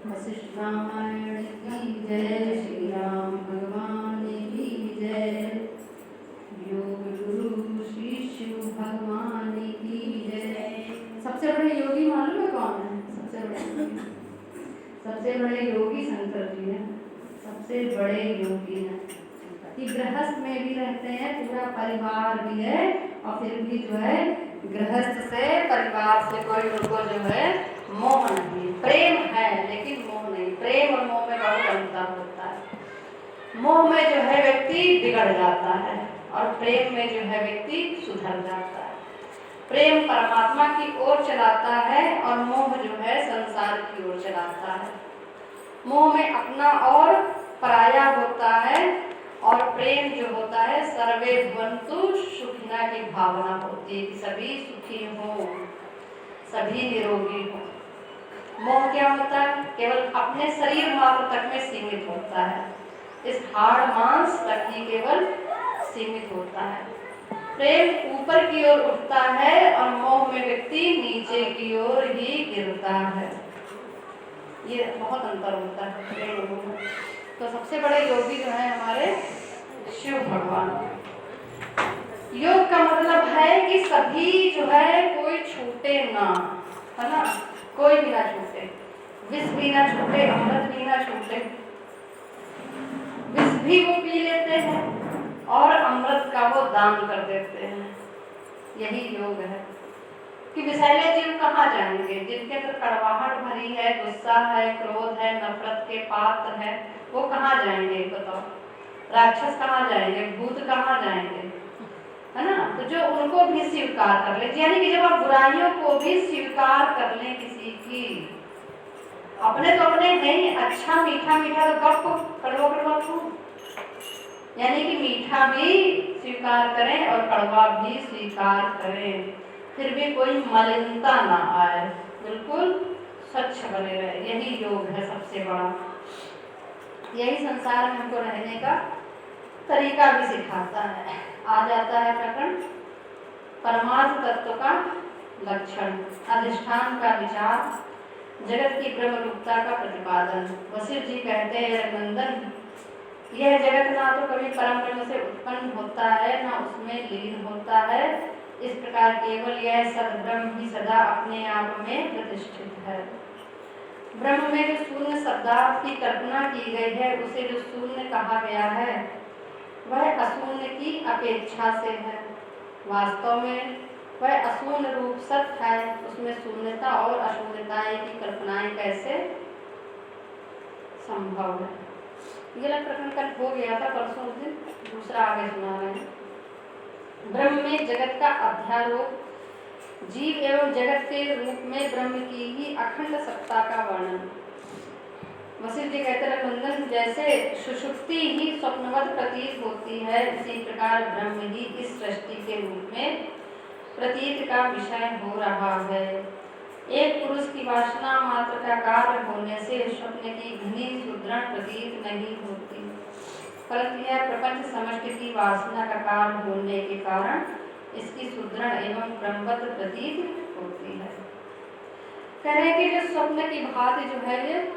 वशिष्ठ रामायण की जय, श्री राम भगवान की जय, योग गुरु श्री शिव भगवान की जय। सबसे बड़े योगी मालूम है कौन है? सबसे बड़े योगी शंकर जी हैं। सबसे बड़े योगी हैं कि गृहस्थ में भी रहते हैं, पूरा परिवार भी है, और फिर भी जो है गृहस्थ से, परिवार से कोई उनको जो है मोह नहीं। प्रेम है लेकिन मोह नहीं। प्रेम और मोह में बहुत अंतर होता है। मोह में जो है व्यक्ति बिगड़ जाता है और प्रेम में जो है व्यक्ति सुधर जाता है। प्रेम परमात्मा की ओर चलाता है और मोह जो है संसार की ओर चलाता है। मोह में अपना और पराया होता है, और प्रेम जो होता है सर्वे भवन्तु सुखिनः की भावना होती है कि सभी सुखी हों, सभी निरोगी हों। मोह क्या होता है? केवल अपने शरीर मात्र तक में सीमित होता है, इस हाड़ मांस तक ही केवल सीमित होता है। प्रेम ऊपर की ओर उठता है और मोह में व्यक्ति नीचे की ओर ही गिरता है। ये बहुत अंतर होता है प्रेम और मोह। तो सबसे बड़े योगी जो है हमारे शिव भगवान। योग का मतलब है कि सभी जो है कोई छूटे ना, है ना, कोई भी ना छूटे। विष भी ना छूटे, अमृत भी ना छूटे। विष भी वो पी लेते हैं और अमृत का वो दान कर देते हैं। यही योग है कि विषैले जीव कहाँ जाएंगे? जिनके अंदर कड़वाहट भरी है, गुस्सा है, क्रोध है, नफरत के पात्र है, वो कहाँ जाएंगे बताओ? राक्षस कहाँ जाएंगे? भूत कहाँ जाएंगे? है ना? तो जो उनको भी स्वीकार कर ले, यानी कि जब आप बुराइयों को भी स्वीकार कर लें किसी की, अपने तो अपने नहीं, अच्छा मीठा मीठा तो गप, कड़वा कड़वा खूब, यानी कि मीठा भी स्वीकार करें और कड़वा भी स्वीकार करें, फिर भी कोई मलिनता ना आए, बिल्कुल स्वच्छ बने रहे। यही योग है सबसे बड़ा। यही संसार में हमको रहने का तरीका भी सिखाता है। आ जाता है प्रकरण परमार्थ तत्व का लक्षण, अधिष्ठान का विचार, जगत की ब्रह्म रूपता का प्रतिपादन। वशिष्ठ जी कहते हैं, नंदन, यह जगत ना तो कभी परम ब्रह्म से उत्पन्न होता है, ना उसमें लीन होता है। इस प्रकार केवल यह सद्ब्रह्म ही सदा अपने आप में प्रतिष्ठित है। ब्रह्म में जो शून्य शब्दार्थ की कल्पना की गई है, उसे जो शून्य कहा गया है, वह अशून्य की अपेक्षा से है। वास्तव में वह अशून्य रूप सत्य है, उसमें शून्यता और अशून्यताएं की कल्पनाएं कैसे संभव है? ये प्रकरण कल हो गया था, परसों उस दिन दूसरा आगे सुना रहे हैं। ब्रह्म में जगत का अध्यारोप, जीव एवं जगत के रूप में ब्रह्म की ही अखंड सत्ता का वर्णन। वशिष्ठ जी कहते हैं, नंदन, जैसे सुषुप्ति ही स्वप्नवत प्रतीत होती है, इसी प्रकार ब्रह्म ही इस सृष्टि के रूप में प्रतीत का विषय हो रहा है। एक पुरुष की वासना मात्र का कार्य होने से स्वप्न की घनी सुदृढ़ प्रतीत नहीं होती, परंतु यह प्रपंच समष्टि की वासना का कार्य होने के कारण इसकी सुदृढ़ एवं क्रमबद्ध प्रतीत होती है। कह रहे हैं कि जो स्वप्न की भांति जो है ये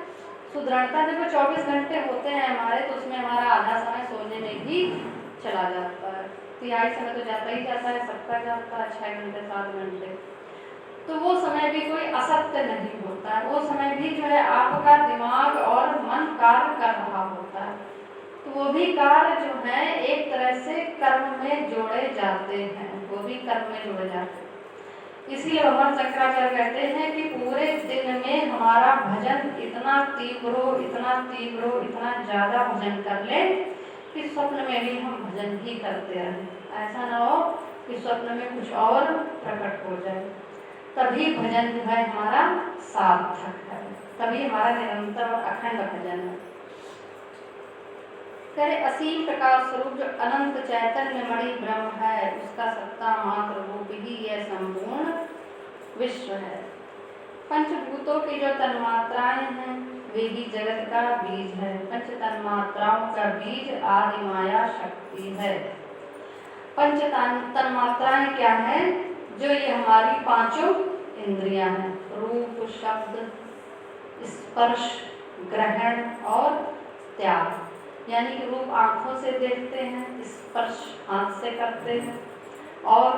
सुदृढ़ता, जब 24 घंटे होते हैं हमारे, तो उसमें हमारा आधा समय सोने में भी चला जाता है, तिहाई समय तो जाता ही जाता है, सबका जाता है 6 घंटे 7 घंटे। तो वो समय भी कोई असत्य नहीं होता है, वो समय भी जो है आपका दिमाग और मन कार्य कर रहा होता है, तो वो भी कार्य जो है एक तरह से कर्म में जोड़े जाते हैं, वो भी कर्म में जोड़े जाते हैं। इसलिए भगवान शंकराचार्य कहते हैं कि पूरे दिन में हमारा भजन इतना तीव्र हो, इतना तीव्र हो, इतना ज्यादा भजन कर ले कि स्वप्न में भी हम भजन ही करते रहें। ऐसा ना हो कि स्वप्न में कुछ और प्रकट हो जाए, तभी भजन जो है हमारा सार्थक है, तभी हमारा निरंतर और अखंड भजन है। करे असीम प्रकाश स्वरूप जो अनंत चैतन्य मणि ब्रह्म है, उसका सत्ता मात्र रूप ही यह संपूर्ण विश्व है। पंचभूतों की जो तन्मात्राएं हैं, वे भी जगत का बीज है। पंच तन्मात्राओं का बीज आदि माया शक्ति है। पंच तन्मात्राएं क्या है? जो ये हमारी 5 इंद्रियां हैं, रूप, शब्द, स्पर्श, ग्रहण और त्याग। यानी कि रूप आंखों से देखते हैं, स्पर्श हाथ से करते हैं और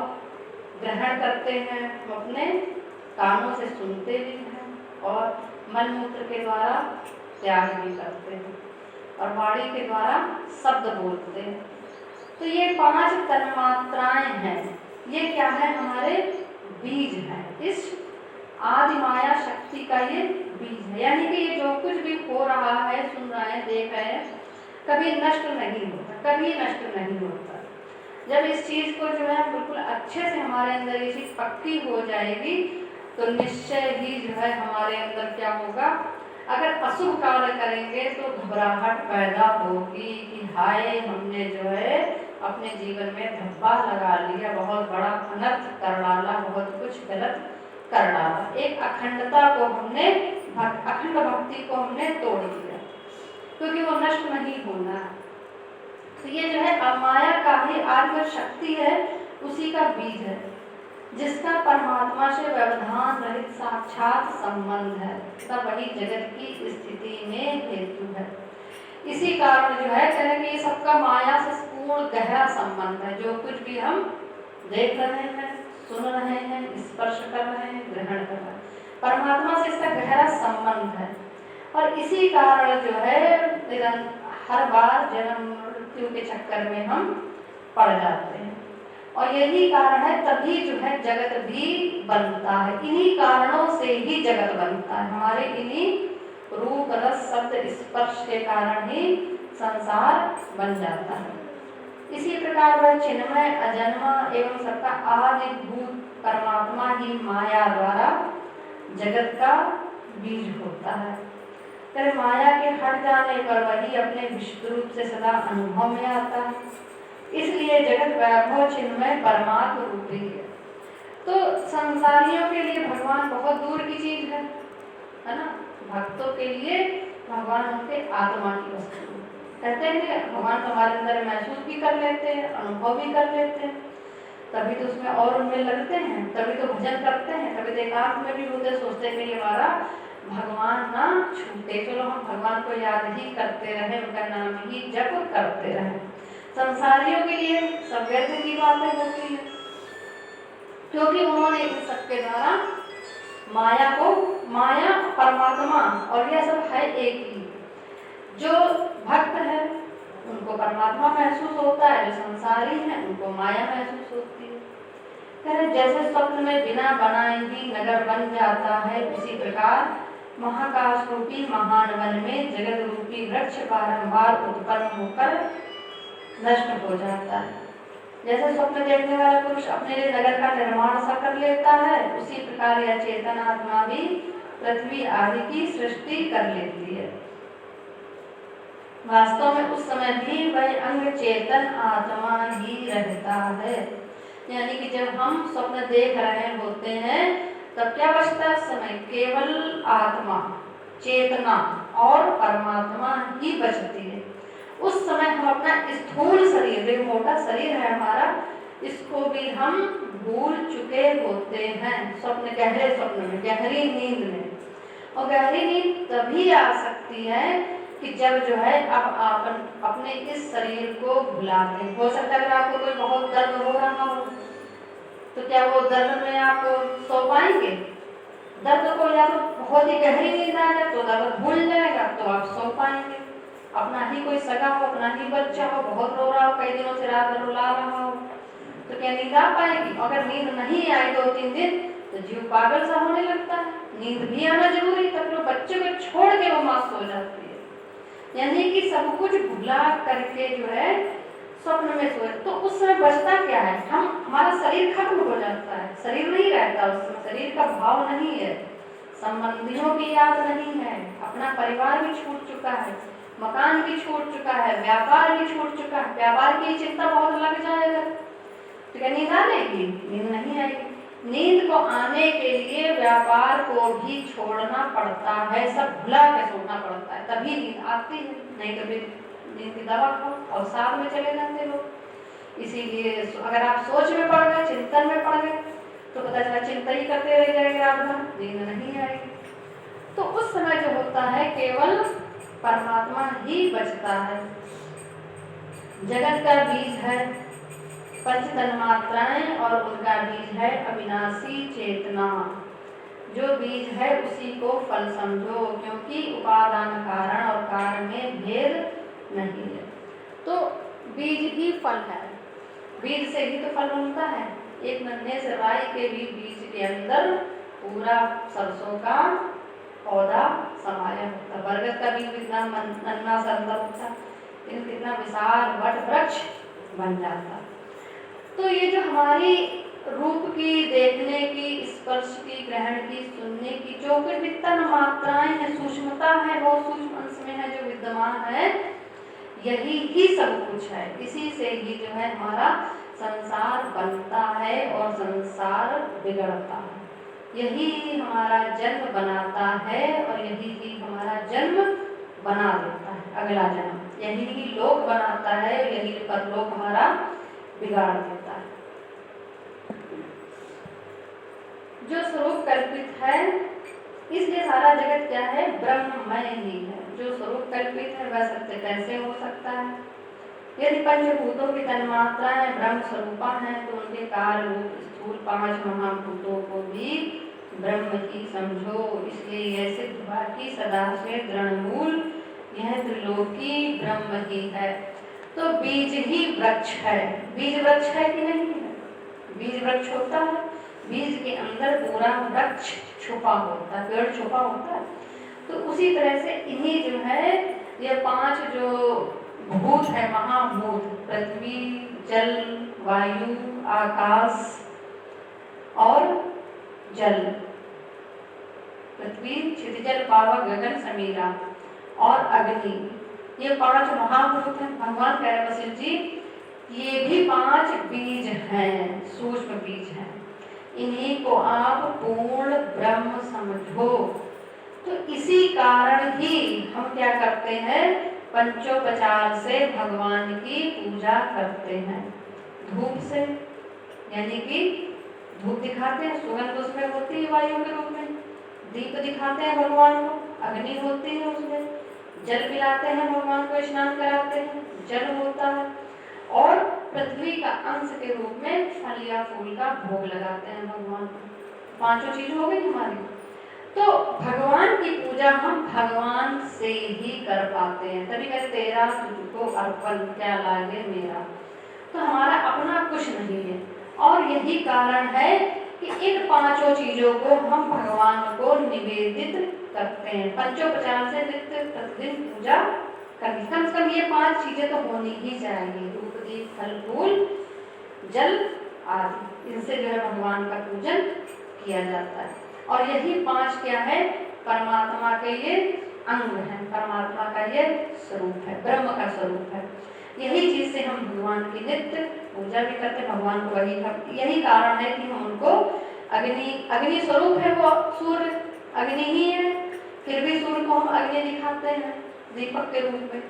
ग्रहण करते हैं, अपने कानों से सुनते भी हैं और मन मूत्र के द्वारा त्याग भी करते हैं और वाणी के द्वारा शब्द बोलते हैं। तो ये 5 तन्मात्राएं हैं। ये क्या है? हमारे बीज हैं। इस आदि माया शक्ति का ये बीज है। यानी कि ये जो कुछ भी हो रहा है, सुन रहे हैं, देख रहे हैं, कभी नष्ट नहीं होता, कभी नष्ट नहीं होता। जब इस चीज को जो है बिल्कुल अच्छे से हमारे अंदर ये चीज पक्की हो जाएगी तो निश्चय ही जो है हमारे अंदर क्या होगा, अगर अशुभ कार्य करेंगे तो घबराहट पैदा होगी कि हाय, हमने जो है अपने जीवन में धब्बा लगा लिया, बहुत बड़ा अनर्थ कर डाला, बहुत कुछ गलत कर डाला। एक अखंडता को हमने, अखंड भक्ति को हमने तोड़ दिया, क्योंकि वो नष्ट नहीं होना है। तो ये जो है अमाया का ही आर्य शक्ति है, उसी का बीज है, जिसका परमात्मा से व्यवधान रहित साक्षात संबंध है, तब वही जगत की स्थिति में हेतु है। इसी कारण जो है कहने कि ये सबका माया से पूर्ण गहरा संबंध है। जो कुछ भी हम देख रहे हैं, सुन रहे हैं, स्पर्श कर रहे हैं, ग्रहण कर रहे हैं, परमात्मा से इसका गहरा संबंध है। और इसी कारण जो है हर बार जन्म मृत्यु के चक्कर में हम पड़ जाते हैं। और यही कारण है, तभी जो है जगत भी बनता है। इन्हीं कारणों से ही जगत बनता है। हमारे इन्हीं रूप, रस, शब्द, स्पर्श के कारण ही संसार बन जाता है। इसी प्रकार वह चिन्मय, अजन्मा एवं सबका आदिभूत परमात्मा ही माया द्वारा जगत का बीज होता है। फिर माया के हट जाने पर वही अपने विशुद्ध रूप से सदा अनुभव में आता है। इसलिए जगत वैभव चिन्मय परमात्म रूपी है। तो संसारियों के लिए भगवान बहुत दूर की चीज है ना। भक्तों के लिए भगवान उनके आत्मा की वस्तु है। कहते हैं कि भगवान हमारे अंदर महसूस भी कर लेते हैं, अनुभव भी कर लेते हैं, तभी तो उसमें और उनमें लगते हैं, तभी तो भजन करते हैं, तभी तो एकांत में भी होते, सोचते हैं कि हमारा भगवान ना छूटे, चलो हम भगवान को याद ही करते रहे, उनका नाम ही जप करते रहे। संसारियों के लिए सब व्यर्थ की बातें होती है, क्योंकि उन्होंने इन सबके द्वारा माया को, माया परमात्मा और यह सब है एक ही। जो भक्त है उनको परमात्मा महसूस होता है, जो संसारी है उनको माया महसूस होती है। जैसे स्वप्न में बिना बनाए ही नगर बन जाता है, उसी प्रकार महाकाश रूपी महान वन में जगत रूपी वृक्ष बारंबार उत्पन्न होकर नष्ट हो जाता है। जैसे स्वप्न देखने वाला पुरुष अपने लिए नगर का निर्माण सा कर लेता है, उसी प्रकार यह चेतन आत्मा भी पृथ्वी आदि की सृष्टि कर लेती है। वास्तव में उस समय भी वह अंग चेतन आत्मा ही रहता है। यानी कि जब हम स्वप्न देख रहे होते हैं तब क्या बचता है? समय केवल आत्मा, चेतना और परमात्मा ही बचती है। उस समय हम अपना स्थूल शरीर, जो मोटा शरीर है हमारा, इसको भी हम भूल चुके होते हैं स्वप्न, गहरे स्वप्न में, गहरी नींद में। और गहरी नींद तभी आ सकती है कि जब जो है आप अपने इस शरीर को भुलाते हैं। हो सकता है अगर आपको कोई बहुत दर्द हो रहा हो तो क्या वो दर्द में आप सो पाएंगे? दर्द को या तो बहुत ही गहरी नींद आ जाए तो दर्द भूल जाएगा तो आप सो पाएंगे। अपना ही कोई सगा हो, अपना ही बच्चा हो, बहुत रो रहा हो, कई दिनों से रात भर रुला रहा हो, तो क्या नींद आ पाएगी? अगर नींद नहीं आई 2-3 दिन तो जीव पागल सा होने लगता है। नींद भी आना जरूरी, तब तो बच्चे को छोड़ के वो मां सो जाती है। यानी कि सब कुछ भुला करके जो है स्वप्न में सोए, तो उस समय बचता क्या है? हमारा शरीर खत्म हो जाता है, शरीर नहीं रहता उस समय, शरीर का भाव नहीं है, संबंधियों की याद नहीं है, अपना परिवार भी छूट चुका है, मकान भी छूट चुका है, व्यापार भी छूट चुका है। व्यापार की चिंता बहुत लग जाएगा तो क्या नींद आएगी? नींद नहीं आएगी। नींद को आने के लिए व्यापार को भी छोड़ना पड़ता है, सब भुला के सोना पड़ता है, तभी नींद आती है। नहीं तो फिर नींद की दवा खाओ और साथ में चले जाते लोग। इसीलिए अगर आप सोच में पड़ गए, चिंतन में पड़ गए तो पता चला चिंता ही करते रह जाएंगे रात भर, नींद नहीं आएगी। तो उस समय जो होता है केवल परमात्मा ही बचता है। जगत का बीज है पंच तन्मात्राएं और उनका बीज है अविनाशी चेतना। जो बीज है उसी को फल समझो, क्योंकि उपादान कारण और कारण में भेद नहीं है। तो बीज ही फल है, बीज से ही तो फल बनता है। एक नन्हे से राई के भी बीज के अंदर पूरा सरसों का पौधा समाया होता। बरगद का बीज कितना नन्हा सा अंदर होता, लेकिन कितना विशाल वट वृक्ष बन जाता। तो ये जो हमारी रूप की, देखने की, स्पर्श की, ग्रहण की, सुनने की जो भी तन मात्राएं हैं, सूक्ष्मता है, बहुत सूक्ष्म अंश में है जो विद्यमान है, यही ही सब कुछ है। इसी से ही जो है हमारा संसार बनता है और संसार बिगड़ता है। यही हमारा जन्म बनाता है और यही ही हमारा जन्म बना देता है अगला जन्म। यही ही लोक बनाता है और यही परलोक हमारा बिगाड़ देता है। जो स्वरूप कल्पित है, इसलिए सारा जगत क्या है, ब्रह्ममय ही है। जो स्वरूप कल्पित है वह सत्य कैसे हो सकता है? यदि पंचभूतों की तन्मात्राएं ब्रह्म स्वरूपा हैं तो उनके कार्य रूप स्थूल पांच महाभूतों को भी ब्रह्म ही समझो। इसलिए यह सिद्ध हुआ कि सदा से दृढ़मूल यह त्रिलोकी ब्रह्म ही है। तो बीज ही वृक्ष है। बीज वृक्ष है कि नहीं है? बीज वृक्ष होता है, बीज के अंदर पूरा वृक्ष छुपा होता है, पेड़ छुपा होता है। तो उसी तरह से इन्हीं जो है ये पांच जो भूत है, महाभूत, पृथ्वी, जल, वायु, आकाश और जल, पृथ्वी, क्षितिजल, पावक, गगन, समीरा और अग्नि, ये पांच महाभूत हैं। भगवान कह रहे वशिष्ठ जी ये भी पांच बीज हैं, सूक्ष्म बीज हैं। इन्हीं को आप पूर्ण ब्रह्म समझो। तो इसी कारण ही हम क्या करते हैं, पंचोपचार से भगवान की पूजा करते हैं। धूप से, यानी कि धूप दिखाते हैं, सुगंध उसमें होती है वायु के रूप में। दीप दिखाते हैं भगवान को, अग्नि होती है उसमें। जल पिलाते हैं भगवान को, स्नान कराते हैं, जल होता है। और पृथ्वी का अंश के रूप में फल या फूल का भोग लगाते हैं भगवान को। पांचों चीज हो गई हमारी। तो भगवान की पूजा हम भगवान से ही कर पाते हैं। तभी कहते तेरा तुझको अर्पण क्या लागे मेरा। तो हमारा अपना कुछ नहीं है। और यही कारण है कि इन पांचों चीजों को हम भगवान को निवेदित करते हैं। पंचोपचार से नित्य प्रतिदिन पूजा करनी, कम से कम ये पांच चीजें तो होनी ही चाहिए। धूप, दीप, फल, फूल, जल आदि, इनसे जो है भगवान का पूजन किया जाता है। और यही पांच क्या है, परमात्मा के ये अंग हैं, परमात्मा का ये स्वरूप है, ब्रह्म का स्वरूप है। यही चीज से हम भगवान की नित्य पूजा भी करते हैं। भगवान को यही कारण है कि हम उनको अग्नि स्वरूप है, वो सूर्य अग्नि ही है, फिर भी सूर्य को हम अग्नि दिखाते हैं दीपक के रूप में,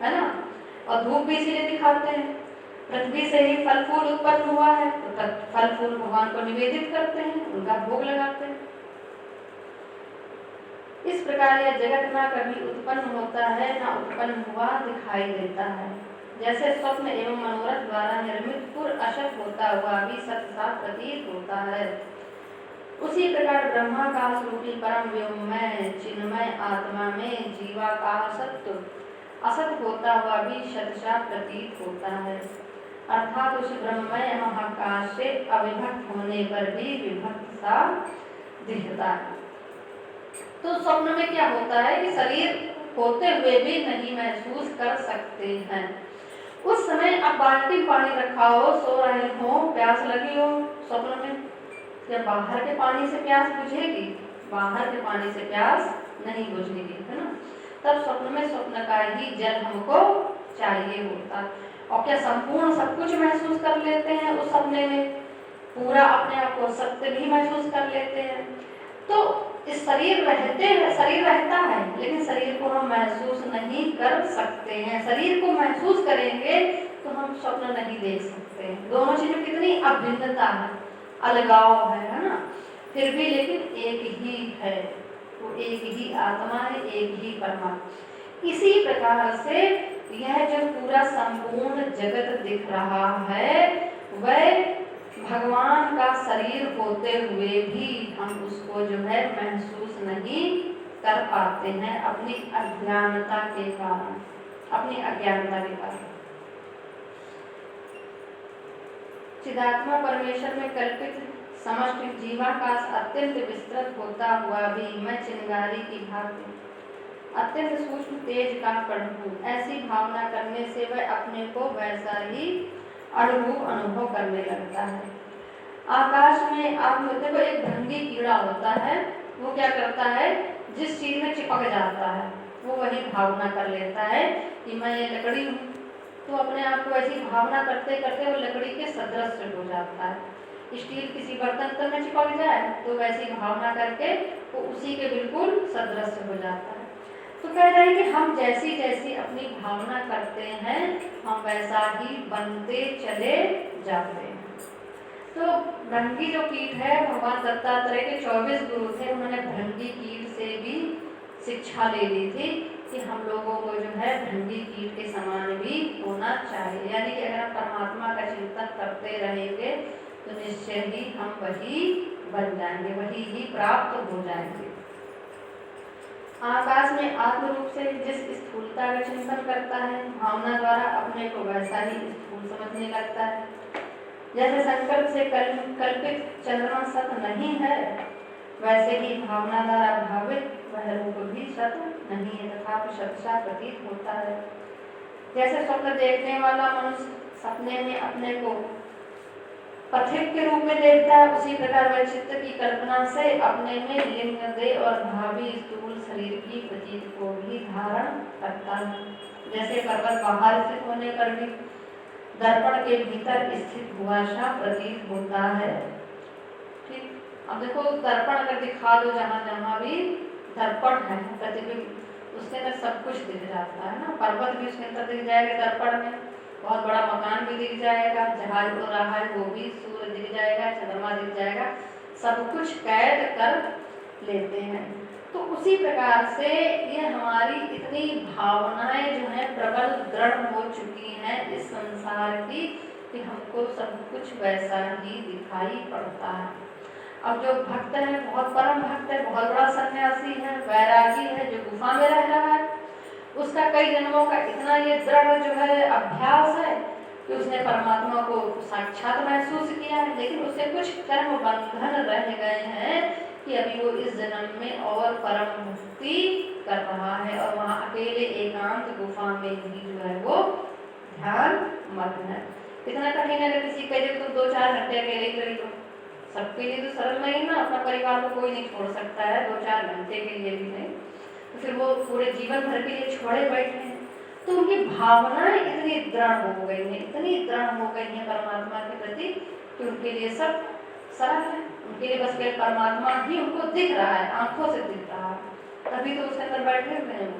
है ना। और धूप भी इसीलिए दिखाते हैं, पृथ्वी से ही फल फूल उत्पन्न हुआ है तो फल फूल भगवान को निवेदित करते हैं, उनका भोग लगाते हैं। इस प्रकार यह जगत ना कभी उत्पन्न होता है ना उत्पन्न हुआ दिखाई देता है। जैसे स्वप्न एवं मनोरथ द्वारा निर्मित पुर असत होता हुआ भी सत सा प्रतीत होता है, उसी प्रकार ब्रह्माकाश रूपी परम व्योममय चिन्मय आत्मा में जीवाकार सत्व असत होता हुआ भी सतसा प्रतीत होता है। अर्थात उस ब्रह्ममय महाकाश से अविभक्त होने पर भी विभक्त सा दिखता है। तो स्वप्न में क्या होता है कि शरीर होते हुए भी नहीं महसूस कर सकते हैं। उस समय आप बाल्टी पानी रखा हो, सो रहे हो, प्यास लगी हो, स्वप्न में क्या बाहर के पानी से प्यास बुझेगी? बाहर के पानी से प्यास नहीं बुझेगी, है ना। तब स्वप्न में स्वप्न का ही जल हमको चाहिए होता। और क्या संपूर्ण सब कुछ महसूस कर लेते हैं उस सपने में, पूरा अपने आप को सत्य भी महसूस कर लेते हैं। तो इस शरीर रहता है, लेकिन शरीर को हम महसूस नहीं कर सकते हैं। शरीर को महसूस करेंगे तो हम स्वप्न नहीं देख सकते। दोनों चीजों की कितनी अभिन्नता है, अलगाव है ना। फिर भी लेकिन एक ही है, वो एक ही आत्मा है, एक ही परमात्मा। इसी प्रकार से यह जो पूरा संपूर्ण जगत दिख रहा है वह भगवान का शरीर होते हुए भी हम उसको जो है महसूस नहीं कर पाते हैं अपनी अज्ञानता के कारण, अपनी अज्ञानता के कारण। चिदात्मा परमेश्वर में कल्पित समष्टि जीवाकाश अत्यंत विस्तृत होता हुआ भी मैं चिंगारी की भांति अत्यंत सूक्ष्म तेज का कण हूँ, ऐसी भावना करने से वह अपने को वैसा ही अनुभूव अनुभव करने लगता है। आकाश में आप देखो एक भृंगी कीड़ा होता है, वो क्या करता है, जिस चीज में चिपक जाता है वो वही भावना कर लेता है कि मैं ये लकड़ी हूँ, तो अपने आप को ऐसी भावना करते करते वो लकड़ी के सदृश हो जाता है। स्टील किसी बर्तन में चिपक जाए तो वैसी भावना करके वो उसी के बिल्कुल सदृश हो जाता है। तो कह रहे हैं कि हम जैसी जैसी अपनी भावना करते हैं हम वैसा ही बनते चले जाते हैं। तो भृंगी जो कीट है, भगवान दत्तात्रेय के 24 गुरु थे, उन्होंने भृंगी कीट से भी शिक्षा ले ली थी कि हम लोगों को जो है भृंगी कीट के समान भी होना चाहिए। यानी कि अगर हम परमात्मा का चिंतन करते रहेंगे तो निश्चय ही हम वही बन जाएंगे, वही ही प्राप्त हो जाएंगे। आकाश में आत्म रूप से जिस स्थूलता का चिंतन करता है भावना द्वारा अपने को वैसा ही स्थूल समझने लगता है। जैसे संकल्प से कल्पित चंद्रमा सत्य नहीं है, वैसे ही भावना द्वारा भावित वह रूप भी सत्य नहीं है, तथापि सच्चा प्रतीत होता है। जैसे स्वप्न देखने वाला मनुष्य सपने में अपने को पथिक के रूप में देखता है, उसी प्रकार वह चित्त की कल्पना से अपने में लिंग देह और भावी स्थूल शरीर की प्रतीत को भी धारण करता है। जैसे पर्वत बाहर स्थित होने पर भी दर्पण के भीतर स्थित हुआ सा प्रतीत होता है। ठीक, अब देखो दर्पण अगर दिखा दो, जहाँ जहाँ भी दर्पण है प्रतिबिंब, उसके अंदर सब कुछ दिख जाता है ना। पर्वत भी उसके अंदर दिख जाएगा दर्पण में, बहुत बड़ा मकान भी दिख जाएगा, जहाज उड़ रहा है वो भी, सूर्य दिख जाएगा, चंद्रमा दिख जाएगा, सब कुछ कैद कर लेते हैं। तो उसी प्रकार से ये हमारी इतनी भावनाएं जो है प्रबल दृढ़ हो चुकी हैं इस संसार की कि हमको सब कुछ वैसा ही दिखाई पड़ता है। अब जो भक्त है, बहुत परम भक्त है, बहुत बड़ा सन्यासी है, वैरागी है, जो गुफा में रह रहा है, उसका कई जन्मों का इतना ये दृढ़ जो है अभ्यास है कि उसने परमात्मा को साक्षात महसूस किया है, लेकिन उससे कुछ कर्म बंधन रह गए हैं कि अभी वो इस जन्म में और परम मुक्ति कर रहा है और वहाँ अकेले एकांत गुफा में ही जो है वो ध्यान मग्न है। कितना कठिन है, अगर किसी कहे तो 2-4 घंटे अकेले करी तो सबके लिए तो सरल नहीं ना, अपना परिवार को कोई नहीं छोड़ सकता है 2-4 घंटे के लिए भी नहीं, तो फिर वो पूरे जीवन भर के लिए छोड़े बैठे हैं। तो उनकी भावनाएं इतनी दृढ़ हो गई हैं, इतनी दृढ़ हो गई हैं परमात्मा के प्रति कि उनके लिए सब सरल है। उनके लिए बस केवल परमात्मा ही उनको दिख रहा है, आंखों से दिख रहा है, तभी तो उसके अंदर बैठे हुए हैं।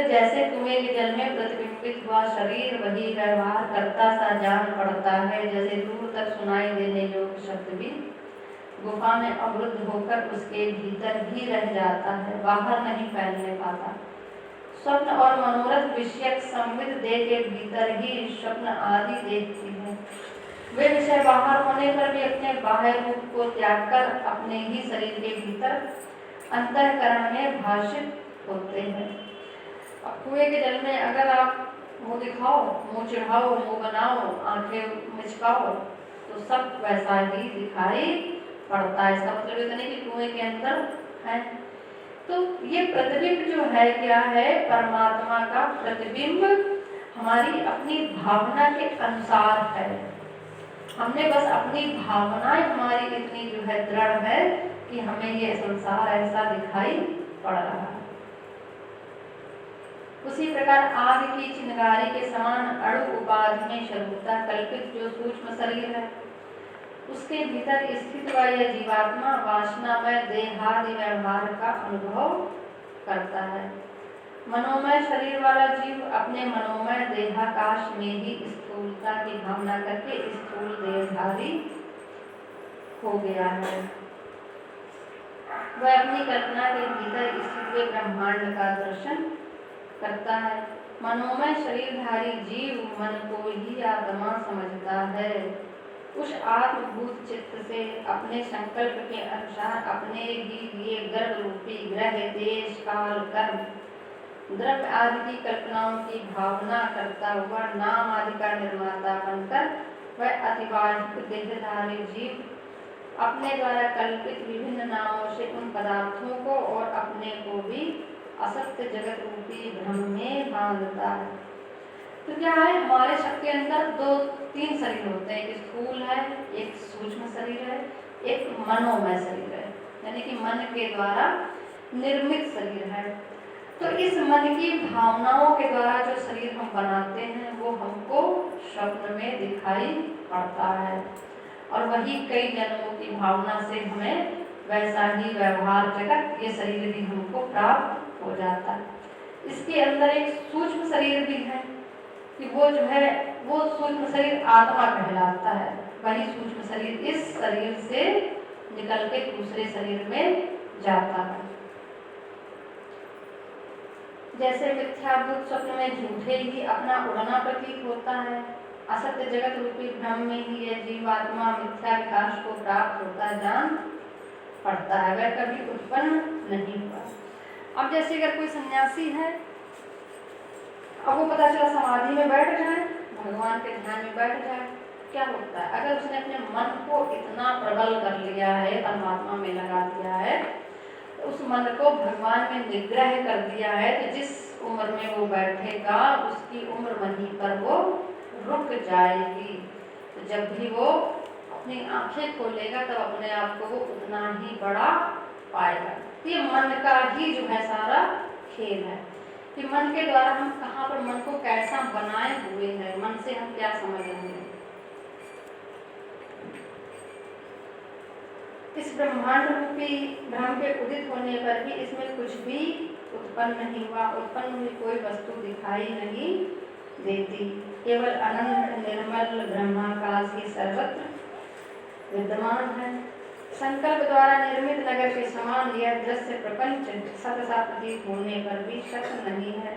जैसे कुएं के जल में प्रतिबिंबित हुआ शरीर वही व्यवहार करता सा जान पड़ता है, जैसे दूर तक सुनाई देने योग्य शब्द भी गुफा में अवरुद्ध होकर उसके भीतर ही रह जाता है, बाहर नहीं फैलने पाता। स्वप्न और मनोरथ विषयक संविद देह के भीतर ही स्वप्न आदि देखती है। वे विषय बाहर होने पर भी अपने बाह्य रूप को त्याग कर अपने ही शरीर के भीतर अंतःकरण में भाषित होते हैं। अब कुएं के जल में अगर आप मुंह दिखाओ, मुंह चिढ़ाओ, मुंह बनाओ, आंखें मिचकाओ तो सब वैसा ही दिखाई पड़ता है। इसका मतलब ये नहीं कि कुएं के अंदर है। तो ये प्रतिबिंब जो है क्या है, परमात्मा का प्रतिबिंब हमारी अपनी भावना के अनुसार है। हमने बस अपनी भावनाएं हमारी इतनी जो है दृढ़ है कि हमें ये संसार ऐसा दिखाई पड़ रहा है। उसी प्रकार आग की चिंगारी के समान अणु उपाधि में स्वरूपता कल्पित जो सूक्ष्म शरीर है उसके भीतर स्थित वह यह जीवात्मा वासनामय देहादि व्यवहार का अनुभव करता है। मनोमय शरीर वाला जीव अपने मनोमय देहाकाश में ही स्थूलता की भावना करके स्थूल देहधारी हो गया है। वह अपनी कल्पना के भीतर स्थित हुए ब्रह्मांड का दर्शन करता है। मनोमय शरीरधारी जीव मन को ही आत्मा समझता है। उस आत्मभूत चित्त से अपने संकल्प के अनुसार अपने ही लिए गर्भ रूपी ग्रह देश काल कर्म द्रव्य आदि की कल्पनाओं की भावना करता हुआ नाम आदि का निर्माता बनकर वह अतिवाहिक देहधारी जीव अपने द्वारा कल्पित विभिन्न नामों से उन पदार्थों को और अपने को भी असत्य जगत रूपी भ्रम में बांधता है। तो क्या है, हमारे सबके अंदर तीन शरीर होते हैं, एक स्थूल है, एक सूक्ष्म शरीर है, एक मनोमय शरीर है, यानी कि मन के द्वारा निर्मित शरीर है। तो इस मन की भावनाओं के द्वारा जो शरीर हम बनाते हैं वो हमको स्वप्न में दिखाई पड़ता है और वही कई जन्मों की भावना से हमें वैसा ही व्यवहार जगत ये शरीर भी हमको प्राप्त हो जाता है। इसके अंदर एक सूक्ष्म शरीर भी है कि वो जो है वो सूक्ष्म शरीर आत्मा कहलाता है। वही सूक्ष्म शरीर इस शरीर से निकल के दूसरे शरीर में जाता है। जैसे मिथ्याभूत स्वप्न में झूठे ही अपना उड़ना प्रतीत होता है, असत्य जगत रूपी भ्रम में ही यह जीवात्मा मिथ्या विकास को प्राप्त होता जान पड़ता है, वह कभी उत्पन्न नहीं हुआ। अब जैसे अगर कोई सन्यासी है, अब वो पता चला समाधि में बैठ जाए, भगवान के ध्यान में बैठ जाए, क्या होता है, अगर उसने अपने मन को इतना प्रबल कर लिया है, परमात्मा में लगा दिया है, उस मन को भगवान में निग्रह कर दिया है, तो जिस उम्र में वो बैठेगा उसकी उम्र वहीं पर वो रुक जाएगी। तो जब भी वो अपनी आंखें खोलेगा तब अपने आप को वो उतना ही बड़ा पाएगा। ये मन का ही जो है सारा खेल है कि मन के द्वारा हम कहाँ पर मन को कैसा बनाए हुए हैं, मन से हम क्या समझ रहे हैं। इस ब्रह्मांड रूपी भ्रम के उदित होने पर भी इसमें कुछ भी उत्पन्न नहीं हुआ, उत्पन्न हुई कोई वस्तु दिखाई नहीं देती। केवल अनंत निर्मल ब्रह्माकाश ही सर्वत्र विद्यमान है। संकल्प द्वारा निर्मित नगर के समान यह दृश्य प्रपंच सतसा प्रतीत होने पर भी सत्य नहीं है।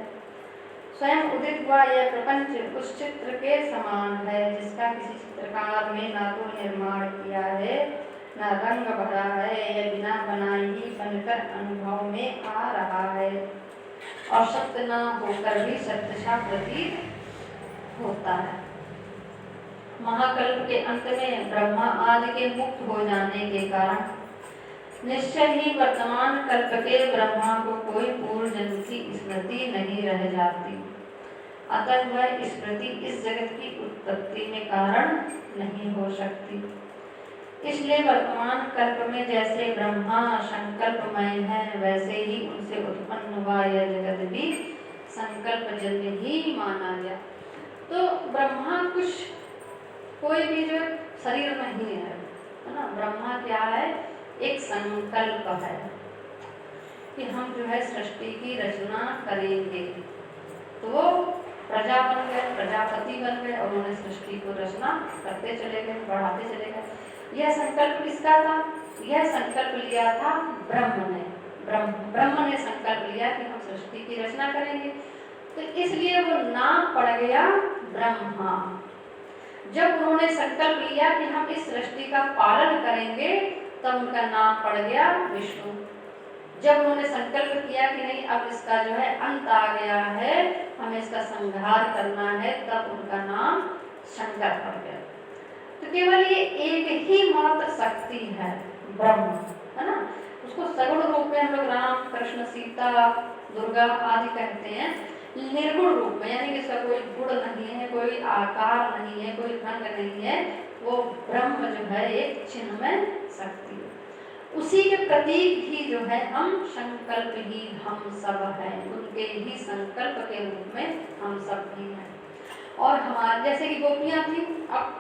स्वयं उदित हुआ यह प्रपंच उस चित्र के समान है जिसका किसी चित्रकार ने ना तो निर्माण किया है ना रंग भरा है, यह बिना बनाए ही बनकर अनुभव में आ रहा है और सत्य न होकर भी सत्य सा प्रतीत होता है। महाकल्प के अंत में ब्रह्मा आदि के मुक्त हो जाने के कारण निश्चय ही वर्तमान कल्प के ब्रह्मा को कोई पूर्व जन्म की स्मृति नहीं रह जाती, अतः वह स्मृति इस जगत की उत्पत्ति में कारण नहीं हो सकती। इसलिए वर्तमान कल्प में जैसे ब्रह्मा संकल्पमय है, वैसे ही उनसे उत्पन्न हुआ यह जगत भी संकल्प जन्य ही माना गया। तो ब्रह्मा कुछ कोई भी जो शरीर नहीं है ना, ब्रह्मा क्या है, एक संकल्प है कि हम जो है सृष्टि की रचना करेंगे। तो वो प्रजा बन गए, प्रजापति बन गए और उन्होंने सृष्टि को रचना करते चले गए, बढ़ाते चले गए। यह संकल्प किसका था? यह संकल्प लिया था ब्रह्म ने। ब्रह्म ने संकल्प लिया कि हम सृष्टि की रचना करेंगे, तो इसलिए वो नाम पड़ गया ब्रह्मा। जब उन्होंने संकल्प लिया कि हम इस सृष्टि का पालन करेंगे, तब उनका नाम पड़ गया विष्णु। जब उन्होंने संकल्प किया कि नहीं अब इसका जो है अंत आ गया है, हमें इसका संहार करना है, तब उनका नाम शंकर पड़ गया। तो केवल ये एक ही मात्र शक्ति है ब्रह्म, है ना। उसको सगुण रूप में हम लोग राम कृष्ण सीता दुर्गा आदि कहते हैं, निर्गुण रूप में यानी कि इसका कोई गुण नहीं है, कोई आकार नहीं है, कोई रंग नहीं है, वो ब्रह्म जो है एक चिन्मय शक्ति है। उसी के प्रतीक ही जो है हम संकल्प ही हम सब हैं, उनके ही संकल्प के रूप में हम सब भी हैं। और हमारे जैसे कि गोपियां थी, अब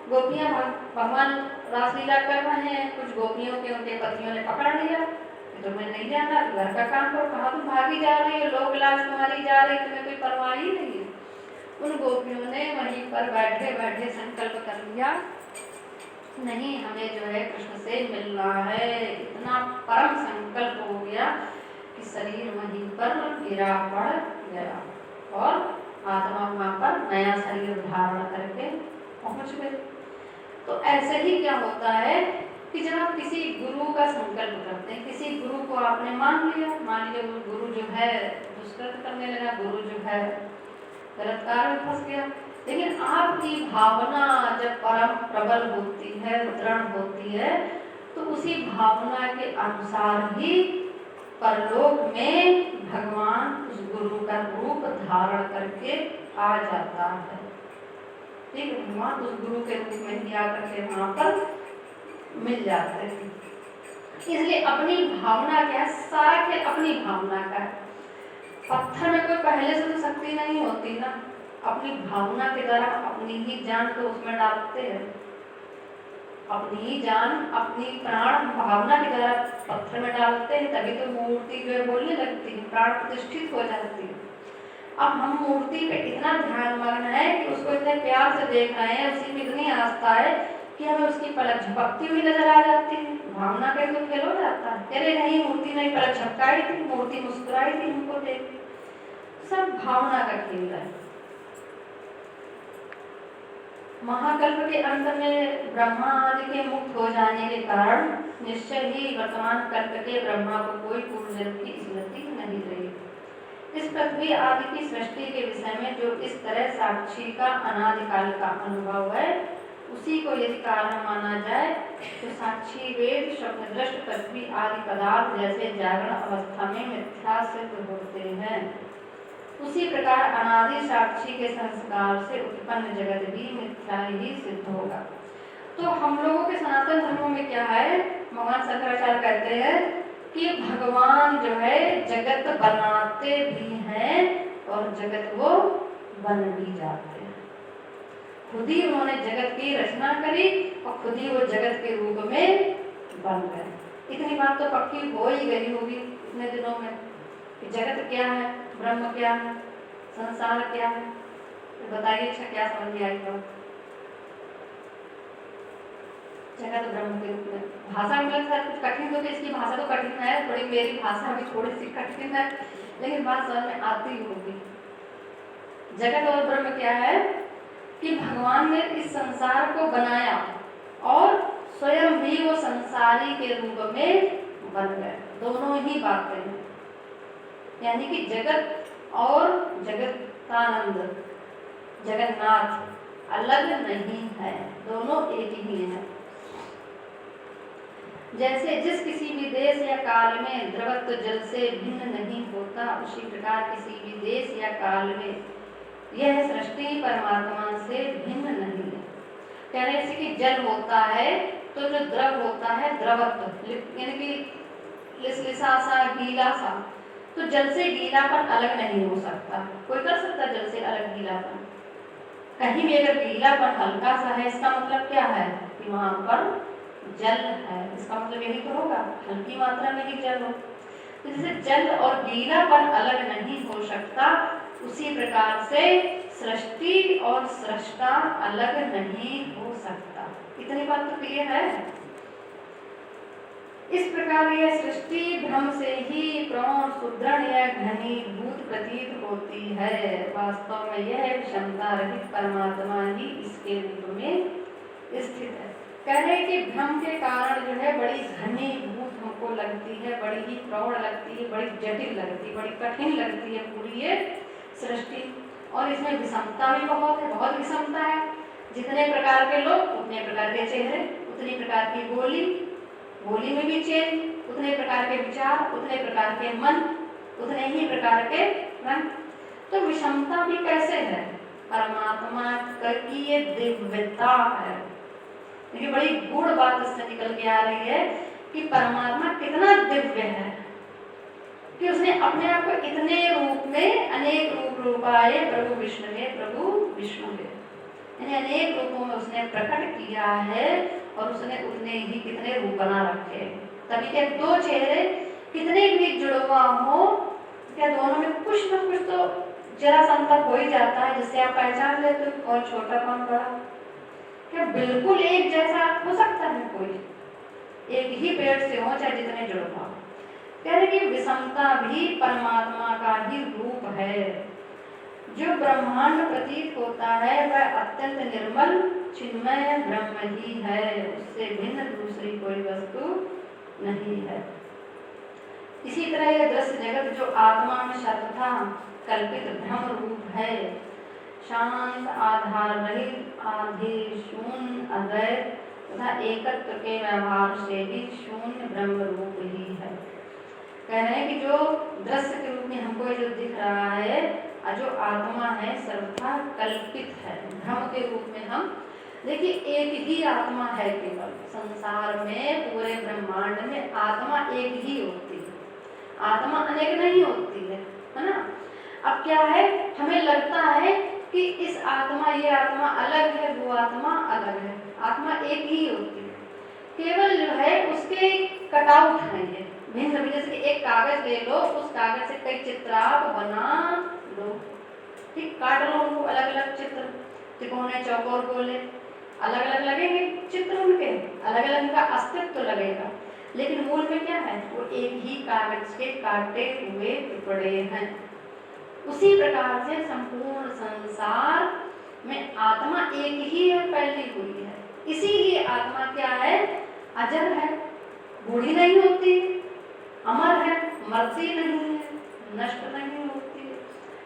गोपियां भगवान रासलीला कर रहे हैं, कुछ गोपियों के उनके पतियों ने पकड़ लिया कि तुम्हें नहीं जाना, घर का काम करो, कहाँ तुम भागी जा रही हो, लोक लाज तुम्हारी जा रही, तुम्हें कोई परवाह ही नहीं है। उन गोपियों ने वहीं पर बैठे बैठे संकल्प कर लिया, नहीं हमें जो है कृष्ण से मिलना है, इतना इतना परम संकल्प हो गया कि शरीर वहीं पर गिरा पड़ गया और आत्मा वहां पर नया शरीर धारण करके पहुंच गए। तो ऐसे ही क्या होता है कि जब आप किसी गुरु का संकल्प करते हैं, किसी गुरु को आपने मान लिया, मान लीजिए वो गुरु जो है दुष्कृत करने लगा, गुरु जो है गलत कार्य में फंस गया, लेकिन आपकी भावना जब परम प्रबल होती है, दृढ़ होती है, तो उसी भावना के अनुसार ही परलोक में भगवान उस गुरु का रूप धारण करके आ जाता है। ठीक है, भगवान उस गुरु के रूप में ही आकर के वहां पर मिल जाते हैं। इसलिए अपनी भावना क्या है, सारा खेल अपनी भावना का है। पत्थर में कोई पहले से तो शक्ति नहीं होती ना, अपनी भावना के द्वारा अपनी ही जान को उसमें डालते हैं, अपनी ही जान, अपनी प्राण भावना के द्वारा पत्थर में डालते हैं, तभी तो मूर्ति जो है बोलने लगती है, प्राण प्रतिष्ठित हो जाती है। अब हम मूर्ति पे इतना ध्यान मग्न है कि उसको इतने प्यार से देख रहे हैं, उसी में इतनी आस्था है कि हमें उसकी पलक झपकती हुई नजर आ जाती है। भावना का तो खेल हो जाता है, अरे नहीं मूर्ति नहीं पलक झपकाई थी, मूर्ति मुस्कुराई थी हमको देख, सब भावना का खेल है। महाकल्प के अंत में ब्रह्मा आदि के मुक्त हो जाने के कारण निश्चय ही वर्तमान कल्प के ब्रह्मा को कोई पूर्व जन्म की स्मृति नहीं रही। इस पृथ्वी आदि की सृष्टि के विषय में जो इस तरह साक्षी का अनादिकाल का अनुभव है, उसी को यदि कारण माना जाए तो साक्षी वेद स्वप्न दृष्ट पृथ्वी आदि पदार्थ जैसे जागरण अवस्था में मिथ्या सिद्ध होते हैं, उसी प्रकार अनादि साक्षी के संस्कार से उत्पन्न जगत भी मिथ्या ही सिद्ध होगा। तो हम लोगों के सनातन धर्मों में क्या है, भगवान शंकराचार्य कहते हैं कि भगवान जो है जगत बनाते भी हैं और जगत वो बन भी जाते हैं। खुद ही उन्होंने जगत की रचना करी और खुद ही वो जगत के रूप में बन गए। इतनी बात तो पक्की हो ही गई होगी इतने दिनों में कि जगत क्या है, ब्रह्म क्या है, संसार क्या है। तो बताइए अच्छा क्या समझ में आई बात? जगत ब्रह्म के रूप में। भाषा में लगता है कुछ कठिन, तो इसकी भाषा तो कठिन है, थोड़ी मेरी भाषा भी थोड़ी सी कठिन है, लेकिन बात समझ में आती होगी। जगत और ब्रह्म क्या है कि भगवान ने इस संसार को बनाया और स्वयं भी वो संसारी के रूप में बन गए। दोनों ही बातें हैं, यानी कि जगत और जगतानंद जगन्नाथ अलग नहीं है, दोनों एक ही है। जैसे जिस किसी भी देश या काल में द्रवत्व जल से भिन्न नहीं होता, उसी प्रकार किसी भी देश या काल में यह सृष्टि परमात्मा से भिन्न नहीं है। कह रहे हैं कि जल होता है तो जो द्रव होता है द्रवत्व, यानी कि लिसलिसा सा गीला सा, तो जल से गीलापन अलग नहीं हो सकता। कोई कर सकता जल से अलग गीलापन? कहीं भी अगर गीलापन हल्का सा है, इसका मतलब क्या है कि वहां पर जल है, इसका मतलब यही तो होगा हल्की मात्रा में ही जल हो। तो जैसे जल और गीलापन अलग नहीं हो सकता, उसी प्रकार से सृष्टि और सृष्टा अलग नहीं हो सकता। इतनी बात तो क्लियर है। इस प्रकार यह सृष्टि भ्रम से ही प्रौढ़ सुदृढ़ या घनीभूत प्रतीत होती है। वास्तव में यह क्षमता रहित परमात्मा ही इसके रूप में स्थित है। कह रहे कि भ्रम के कारण जो है बड़ी घनीभूत हमको लगती है, बड़ी ही प्रौढ़ लगती है, बड़ी जटिल लगती है, बड़ी कठिन लगती है पूरी ये सृष्टि। और इसमें विषमता भी बहुत है, बहुत विषमता है। जितने प्रकार के लोग उतने प्रकार के चेहरे, उतनी प्रकार की बोली, बोली में भी चेंज, उतने प्रकार के विचार, उतने प्रकार के मन, उतने ही प्रकार के रंग। तो विषमता भी कैसे है? परमात्मा की ये दिव्यता है। देखिए बड़ी गूढ़ बात इससे निकल के आ रही है कि परमात्मा कितना दिव्य है कि उसने अपने आप को इतने रूप में, अनेक रूप रूपाए प्रभु विष्णुवे प्रभु विष्णुवे, यानी अनेक रूपों में उसने प्रकट किया है और उसने उतने ही कितने रूप बना रखे। तभी क्या दो चेहरे कितने भी जुड़वा हो, क्या दोनों में कुछ न कुछ तो जरा सा अंतर हो ही जाता है, जिससे आप पहचान लेते हो कौन छोटा कौन बड़ा। क्या बिल्कुल एक जैसा हो सकता है कोई? एक ही पेड़ से हो चाहे जितने जुड़ पाओ। कह रहे कि विषमता भी परमात्मा का ही रूप है। जो ब्रह्मांड प्रतीत होता है वह अत्यंत निर्मल चिन्मय ब्रह्म ही है, उससे भिन्न दूसरी कोई वस्तु नहीं है। इसी तरह यह दृश्य जगत जो आत्मा में सर्वथा कल्पित भ्रम रूप है, शांत आधार रहित आधे शून्य अद्वैत तथा एकत्व के व्यवहार से भी शून्य ब्रह्म रूप ही है। कह रहे हैं कि जो दृश्य के रूप में हमको जो दिख रहा है, जो आत्मा है सर्वथा कल्पित है, भ्रम के रूप में हम देखिए एक ही आत्मा है। केवल संसार में पूरे ब्रह्मांड में आत्मा एक ही होती है, आत्मा अनेक नहीं होती है ना। अब क्या है, हमें लगता है कि इस आत्मा ये आत्मा अलग है, वो आत्मा अलग है, आत्मा एक ही होती है। केवल जो है उसके कटआउट है ये भिन्न भिन्न। जैसे एक कागज ले लो, उस कागज से कई चित्र आप बना लो, ठीक, काट लो उनको अलग अलग चित्र, त्रिकोणे चौकोर गोले अलग अलग लगेंगे चित्र, उनके अलग अलग उनका अस्तित्व लगेगा, लेकिन मूल में क्या है, वो एक ही कागज के काटे हुए टुकड़े हैं। उसी प्रकार से संपूर्ण संसार में आत्मा एक ही है, फैली हुई है। इसीलिए आत्मा क्या है, अजर है, बूढ़ी नहीं होती, अमर है, मरती नहीं है, नष्ट नहीं होती,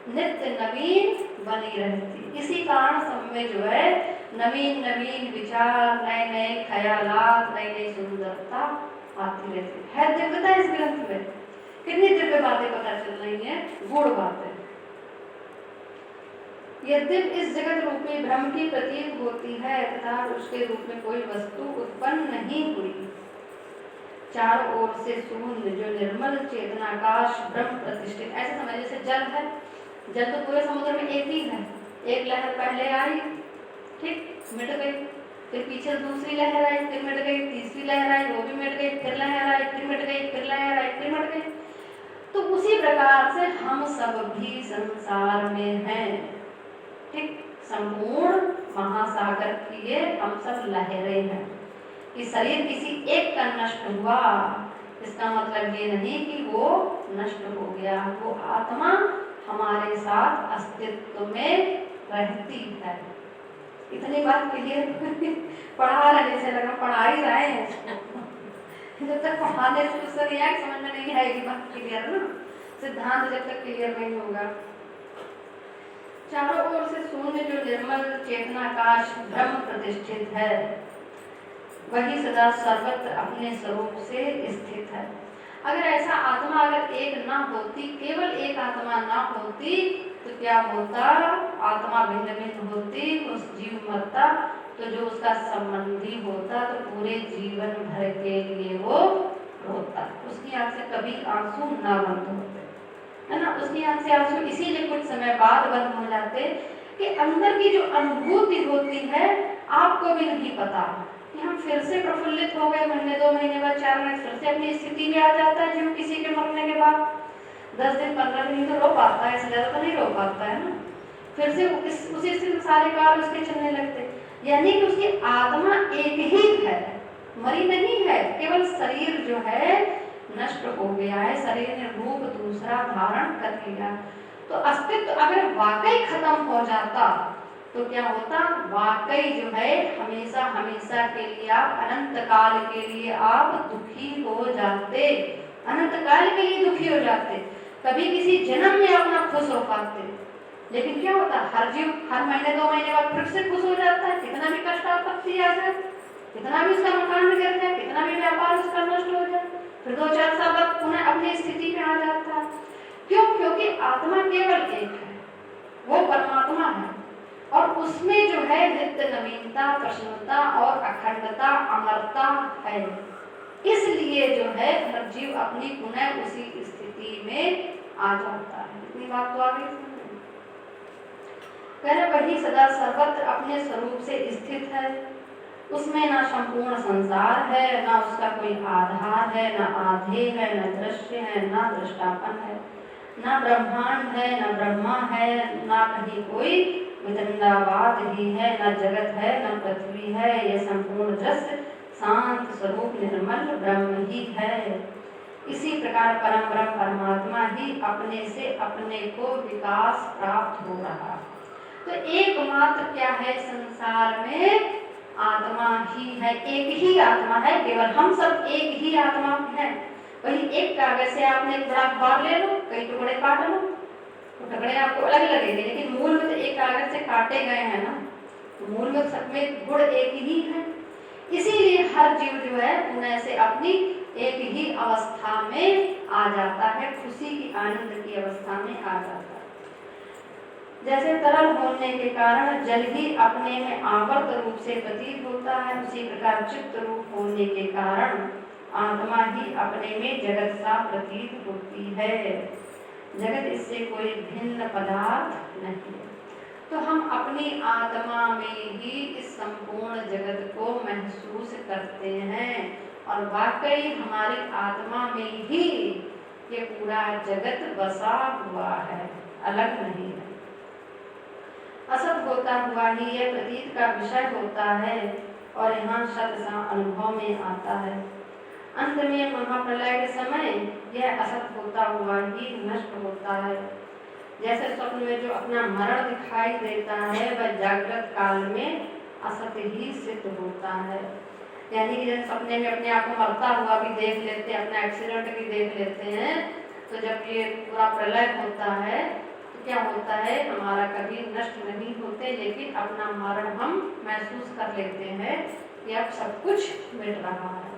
नित्य नवीन बनी रहती। इसी कारण सब में जो है नवीन नवीन विचार, नए नए ख्यालात, नई नई सुंदरता आती रहती है। दिव्यता इस ग्रंथ में, कितनी दिव्य बातें पता चल रही हैं, गूढ़ बातें। यद्यप इस जगत रूपी भ्रम की प्रतीत होती है तथा उसके रूप में कोई वस्तु उत्पन्न नहीं हुई, चारों ओर से शून्य जो निर्मल चेतनाकाश ब्रह्म प्रतिष्ठित, ऐसे समझ जैसे जल है, जल तो पूरे समुद्र में एक ही है, एक लहर पहले आई, ठीक, मिट गई, फिर पीछे दूसरी लहर आई, फिर मिट गई, तीसरी लहर आई, वो भी मिट गई, फिर लहर आई, फिर मिट गई, फिर लहर आई, फिर मिट गई। तो उसी प्रकार से हम सब भी संसार में हैं, ठीक, संपूर्ण महासागर की ये हम सब लहरें हैं। कि शरीर किसी एक का नष्ट हुआ, इसका मतलब ये नहीं कि वो नष्ट हो गया, वो आत्मा हमारे साथ अस्तित्व में रहती है। इतनी बात क्लियर पढ़ा रहे, जैसे लगा पढ़ा ही रहे हैं जब तक पढ़ाने से उससे नहीं समझ में नहीं आएगी बात क्लियर ना, सिद्धांत जब तक क्लियर नहीं होगा। चारों ओर से शून्य जो निर्मल चेतनाकाश ब्रह्म प्रतिष्ठित है, वही सदा सर्वत्र अपने स्वरूप से स्थित है। अगर ऐसा आत्मा अगर एक ना होती, केवल एक आत्मा ना होती, तो क्या होता, आत्मा भिन्न भिन्न होती, उस जीव मरता, तो जो उसका संबंधी होता तो पूरे जीवन भर के लिए वो रोता, उसकी आंख से कभी आंसू ना बंद होते, है ना। उसकी आंख से आंसू इसीलिए कुछ समय बाद बंद हो जाते कि अंदर की जो अनुभूति होती है आपको भी नहीं पता कि हम फिर से प्रफुल्लित हो गए, महीने 2 महीने बाद 4 महीने फिर से अपनी स्थिति में आ जाता है। जो किसी के मरने के बाद 10 दिन 15 दिन तो रो पाता है, इससे ज्यादा तो नहीं रो पाता है ना, फिर से उसी से सारे काल उसके चलने लगते। यानी कि उसकी आत्मा एक ही है, मरी नहीं है, केवल शरीर जो है नष्ट हो गया है, शरीर ने रूप दूसरा धारण कर लिया। तो अस्तित्व अगर वाकई खत्म हो जाता तो क्या होता, वाकई जो है हमेशा हमेशा के लिए आप अनंत काल के लिए आप दुखी हो जाते, अनंत काल के लिए दुखी हो जाते, कभी किसी जन्म में आप ना खुश हो पाते। लेकिन क्या होता, हर जीव हर महीने 2 महीने बाद फिर से खुश हो जाता है, कितना भी कष्ट आपत्ति आ जाए, कितना भी उसका मकान गिर जाए, कितना भी व्यापार उसका नष्ट हो जाए, फिर 2-4 साल बाद पुनः अपनी स्थिति में आ जाता है। क्यों? क्योंकि आत्मा केवल एक है, वो परमात्मा है, और उसमें जो है नित्य नवीनता, प्रसन्नता और अखंडता, अमरता है। इसलिए जो है हर जीव अपनी पुनः उसी स्थिति में आ जाता है। इतनी बात तो आ गई। वही सदा सर्वत्र अपने स्वरूप से स्थित है, उसमें ना संपूर्ण संसार है, ना उसका कोई आधार है, ना आधे है, ना दृश्य है, ना दृष्टापन है, ना ब्रह्मांड है, ना ब्रह्मा है, ना कहीं कोई वितंडावाद ही है, ना जगत है, ना पृथ्वी है। ये संपूर्ण दृश्य शांत स्वरूप निर्मल ब्रह्म ही है। इसी प्रकार परम ब्रह्म परमात्मा ही अपने से अपने को विकास प्राप्त हो रहा। तो एकमात्र क्या है संसार में? आत्मा ही है, एक ही आत्मा है, केवल हम सब एक ही आत्मा है। वही एक कागज से आपने एक बड़ा भाग ले लो, कई टुकड़े काट लो, तो टुकड़े आपको अलग लगेंगे, लेकिन मूल में तो एक कागज से काटे गए हैं ना, तो मूल में सब में गुण एक ही है। इसीलिए हर जीव जो है पुनः से अपनी एक ही अवस्था में आ जाता है, खुशी की आनंद की अवस्था में आ जाता है। जैसे तरल होने के कारण जल ही अपने में आवर्त रूप से प्रतीत होता है, उसी प्रकार चित्त रूप होने के कारण आत्मा ही अपने में जगत सा प्रतीत होती है। जगत इससे कोई भिन्न पदार्थ नहीं है। तो हम अपनी आत्मा में ही इस संपूर्ण जगत को महसूस करते हैं और वाकई हमारी आत्मा में ही ये पूरा जगत बसा हुआ है, अलग नहीं है। असत होता हुआ ही यह प्रतीत का विषय होता है और यहाँ सत सा अनुभव में आता है। अंत में महाप्रलय के समय यह असत होता हुआ ही नष्ट होता है। जैसे स्वप्न में जो अपना मरण दिखाई देता है वह जागृत काल में असत ही सिद्ध होता है। यानी कि जैसे सपने में अपने आप को मरता हुआ भी देख लेते हैं, अपना एक्सीडेंट भी देख लेते हैं, तो जब ये पूरा प्रलय होता है तो क्या होता है, हमारा कभी नष्ट नहीं होते, लेकिन अपना मरण हम महसूस कर लेते हैं कि अब सब कुछ मिट रहा है।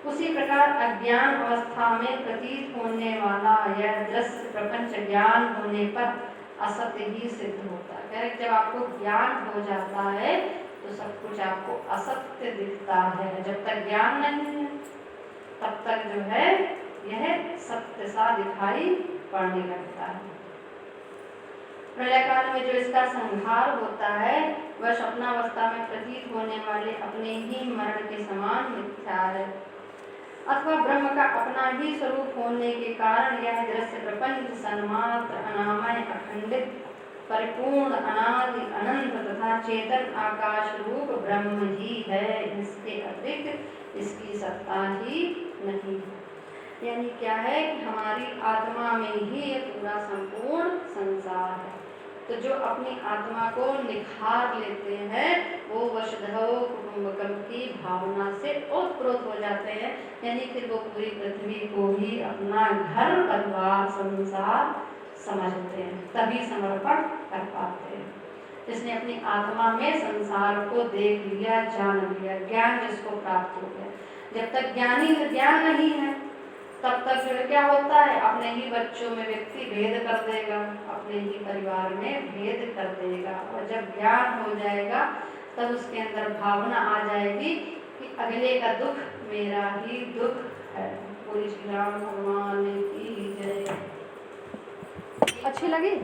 उसी प्रकार अज्ञान अवस्था में प्रतीत होने वाला यह दृश्य प्रपंच ज्ञान होने पर असत्य ही सिद्ध होता है। जब आपको ज्ञान हो जाता है तो सब कुछ आपको असत्य दिखता है। जब तक ज्ञान नहीं है तब तक जो है यह सत्य सा दिखाई पड़ने लगता है। प्रलय काल में जो इसका संहार होता है वह स्वप्नावस्था में प्रतीत होने वाले अपने ही मरण के समान मिथ्या है, अथवा ब्रह्म का अपना ही स्वरूप होने के कारण यह दृश्य प्रपंच सन्मात्र अनामय अखंडित परिपूर्ण अनादि अनंत तथा चेतन आकाश रूप ब्रह्म ही है। इसके अतिरिक्त इसकी सत्ता ही नहीं है। यानी क्या है कि हमारी आत्मा में ही ये पूरा संपूर्ण संसार है। तो जो अपनी आत्मा को निखार लेते हैं वो वसुधैव कुटुंबकम की भावना से ओतप्रोत हो जाते हैं। यानी कि वो पूरी पृथ्वी को ही अपना घर परिवार संसार समझते हैं, तभी समर्पण कर पाते हैं। जिसने अपनी आत्मा में संसार को देख लिया, जान लिया, ज्ञान जिसको प्राप्त हो गया। जब तक ज्ञान नहीं है तब तक जो क्या होता है, अपने ही बच्चों में व्यक्ति भेद कर देगा, अपने ही परिवार में भेद कर देगा। और जब ज्ञान हो जाएगा तब उसके अंदर भावना आ जाएगी कि अगले का दुख मेरा ही दुख है। पूरी श्री राम भगवान की जय। अच्छी लगी?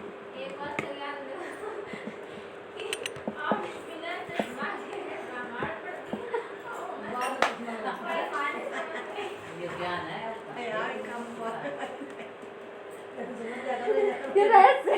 ये रहस्य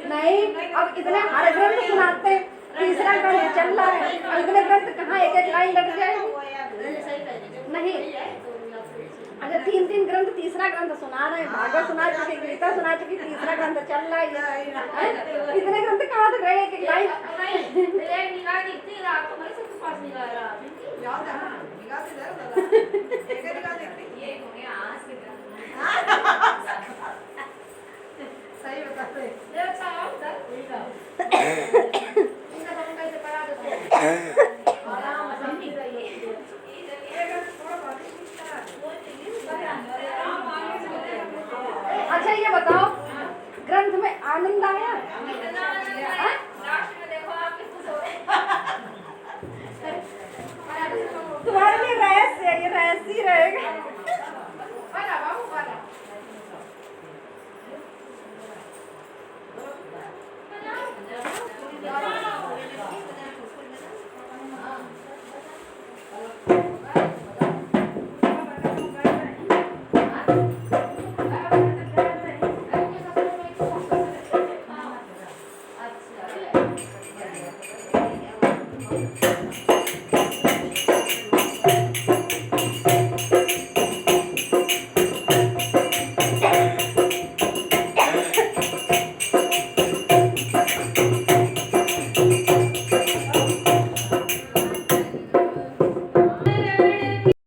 नहीं, अब इतने हर ग्रंथ सुनाते, तीसरा ग्रंथ चल रहा है, इतने ग्रंथ कहाँ एक एक लाइन लग जाए? नहीं, अगर 3 ग्रंथ तीसरा ग्रंथ सुना रहे हैं, भागवत सुना चुके, गीता सुना चुकी, तीसरा ग्रंथ चल रहा है, इतने ग्रंथ कहाँ तक रहे? एक एक लाइन सही बताते। अच्छा ये बताओ, ग्रंथ में ही रहेगा।